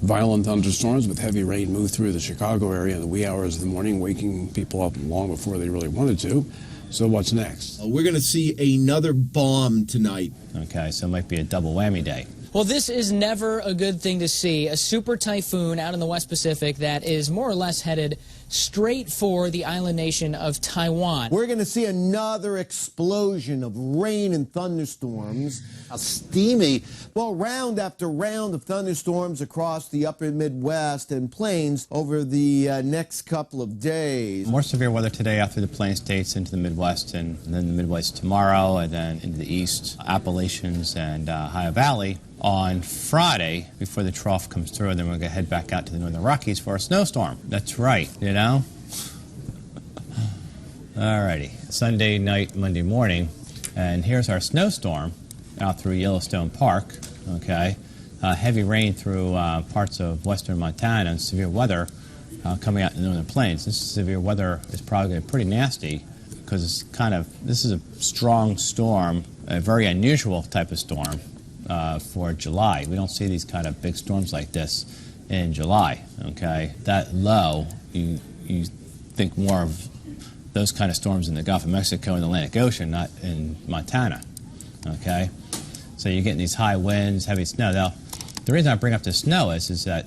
Violent thunderstorms with heavy rain moved through the Chicago area in the wee hours of the morning, waking people up long before they really wanted to. So what's next? We're going to see another bomb tonight. Okay, so it might be a double whammy day. Well, this is never a good thing to see. A super typhoon out in the West Pacific that is more or less headed straight for the island nation of Taiwan. We're going to see another explosion of rain and thunderstorms. A steamy, round after round of thunderstorms across the upper Midwest and plains over the next couple of days. More severe weather today out through the plain states into the Midwest, and then the Midwest tomorrow, and then into the East, Appalachians, and Ohio Valley. On Friday, before the trough comes through, then we're going to head back out to the northern Rockies for a snowstorm. That's right, you know? Alrighty, Sunday night, Monday morning, and here's our snowstorm out through Yellowstone Park, okay? Heavy rain through parts of western Montana and severe weather coming out in the northern plains. This severe weather is probably going to be pretty nasty because this is a strong storm, a very unusual type of storm. For July. We don't see these kind of big storms like this in July, okay? That low, you think more of those kind of storms in the Gulf of Mexico and the Atlantic Ocean, not in Montana, okay? So you're getting these high winds, heavy snow. Now, the reason I bring up the snow is that,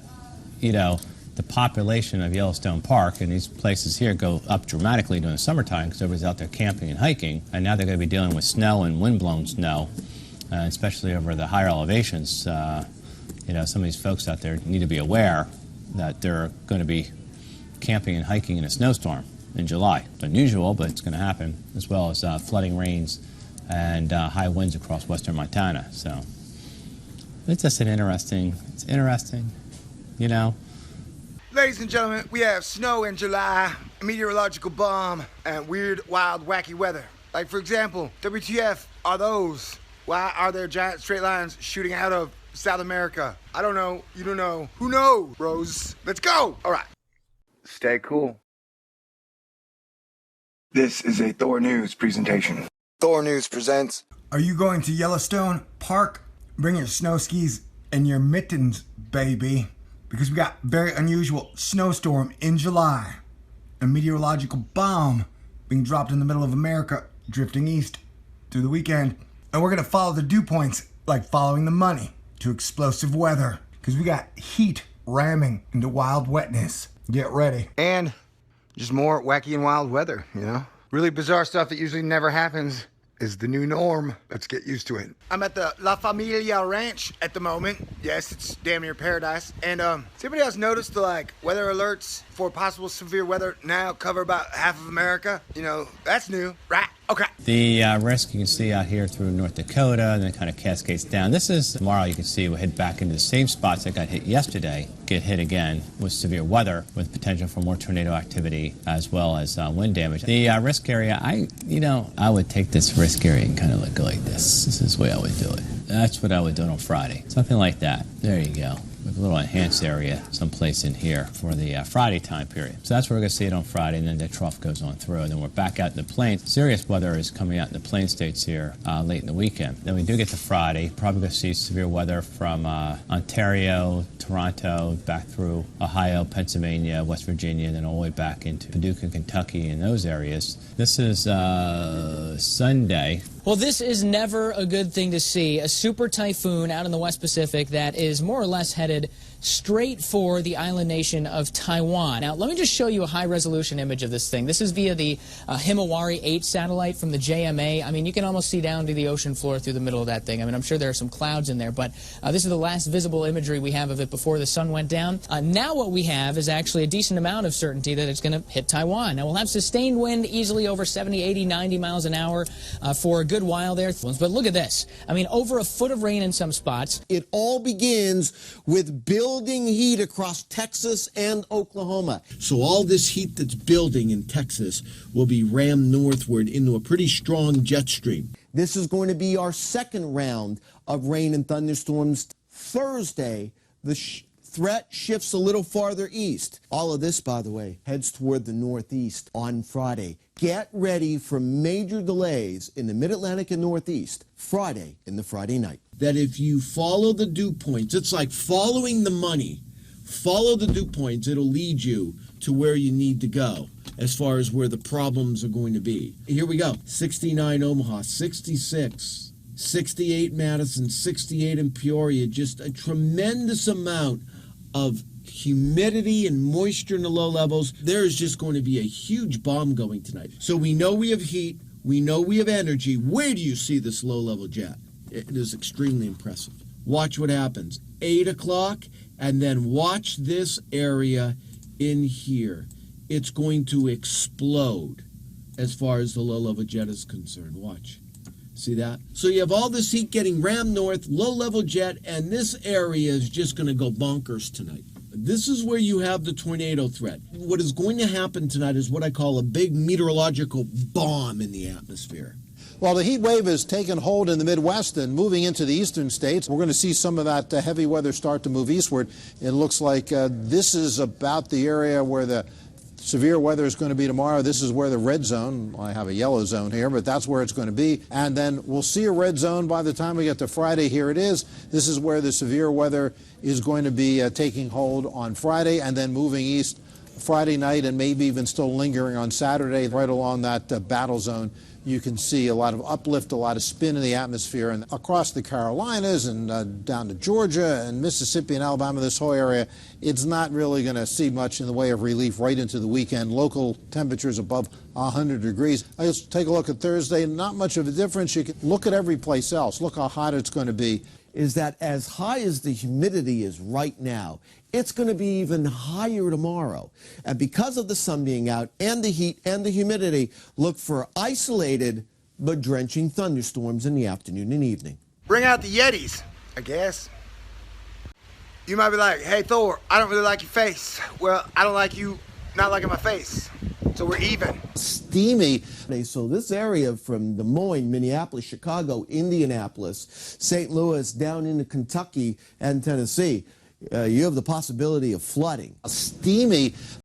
you know, the population of Yellowstone Park and these places here go up dramatically during the summertime because everybody's out there camping and hiking, and now they're going to be dealing with snow and wind-blown snow. Especially over the higher elevations, you know, some of these folks out there need to be aware that they're going to be camping and hiking in a snowstorm in July. It's unusual, but it's going to happen, as well as flooding rains and high winds across western Montana. So it's just it's interesting, you know. Ladies and gentlemen, we have snow in July, a meteorological bomb, and weird, wild, wacky weather. Like, for example, WTF are those? Why are there giant straight lines shooting out of South America? I don't know. You don't know. Who knows, Rose? Let's go. All right. Stay cool. This is a Thor News presentation. Thor News presents. Are you going to Yellowstone Park? Bring your snow skis and your mittens, baby. Because we got very unusual snowstorm in July. A meteorological bomb being dropped in the middle of America, drifting east through the weekend. And we're going to follow the dew points like following the money to explosive weather. Because we got heat ramming into wild wetness. Get ready. And just more wacky and wild weather, you know? Really bizarre stuff that usually never happens is the new norm. Let's get used to it. I'm at the La Familia Ranch at the moment. Yes, it's damn near paradise. And has anybody else noticed the weather alerts for possible severe weather now cover about half of America? You know, that's new, right? Okay. The risk you can see out here through North Dakota, and then it kind of cascades down. This is tomorrow. You can see we'll head back into the same spots that got hit yesterday, get hit again with severe weather, with potential for more tornado activity as well as wind damage. The risk area, I would take this risk area and kind of go like this. This is the way I would do it. That's what I would do on Friday. Something like that. There you go. With a little enhanced area someplace in here for the Friday time period. So that's where we're going to see it on Friday, and then the trough goes on through, and then we're back out in the plains. Serious weather is coming out in the plain states here late in the weekend. Then we do get to Friday, probably going to see severe weather from Ontario, Toronto, back through Ohio, Pennsylvania, West Virginia, and then all the way back into Paducah, Kentucky, and those areas. This is Sunday. Well, this is never a good thing to see. A super typhoon out in the West Pacific that is more or less headed straight for the island nation of Taiwan. Now, let me just show you a high-resolution image of this thing. This is via the Himawari 8 satellite from the JMA. I mean, you can almost see down to the ocean floor through the middle of that thing. I mean, I'm sure there are some clouds in there, but this is the last visible imagery we have of it before the sun went down. Now what we have is actually a decent amount of certainty that it's going to hit Taiwan. Now, we'll have sustained wind easily over 70, 80, 90 miles an hour for a good while there. But look at this. I mean, over a foot of rain in some spots. It all begins with building heat across Texas and Oklahoma. So all this heat that's building in Texas will be rammed northward into a pretty strong jet stream. This is going to be our second round of rain and thunderstorms. Thursday, the threat shifts a little farther east. All of this, by the way, heads toward the northeast on Friday. Get ready for major delays in the mid-Atlantic and northeast Friday in the Friday night. That if you follow the dew points, it's like following the money. Follow the dew points. It'll lead you to where you need to go as far as where the problems are going to be. Here we go. 69 Omaha, 66, 68 Madison, 68 in Peoria. Just a tremendous amount of humidity and moisture in the low levels. There is just going to be a huge bomb going tonight. So we know we have heat. We know we have energy. Where do you see this low-level jet? It is extremely impressive. Watch what happens. 8 o'clock, and then watch this area in here. It's going to explode as far as the low-level jet is concerned. Watch. See that? So you have all this heat getting rammed north, low-level jet, and this area is just going to go bonkers tonight. This is where you have the tornado threat. What is going to happen tonight is what I call a big meteorological bomb in the atmosphere. Well, the heat wave has taken hold in the Midwest and moving into the eastern states. We're going to see some of that heavy weather start to move eastward. It looks like this is about the area where the severe weather is going to be tomorrow. This is where the red zone, I have a yellow zone here, but that's where it's going to be. And then we'll see a red zone by the time we get to Friday. Here it is. This is where the severe weather is going to be taking hold on Friday and then moving east Friday night and maybe even still lingering on Saturday right along that battle zone. You can see a lot of uplift, a lot of spin in the atmosphere, and across the Carolinas and down to Georgia and Mississippi and Alabama, this whole area, it's not really going to see much in the way of relief right into the weekend. Local temperatures above 100 degrees. Let's take a look at Thursday. Not much of a difference. You can look at every place else. Look how hot it's going to be. Is that as high as the humidity is right now, it's going to be even higher tomorrow. And because of the sun being out and the heat and the humidity, look for isolated but drenching thunderstorms in the afternoon and evening. Bring out the Yetis, I guess. You might be like, hey Thor, I don't really like your face. Well, I don't like you not liking my face. So we're even. Steamy. So this area from Des Moines, Minneapolis, Chicago, Indianapolis, St. Louis, down into Kentucky and Tennessee, you have the possibility of flooding. Steamy.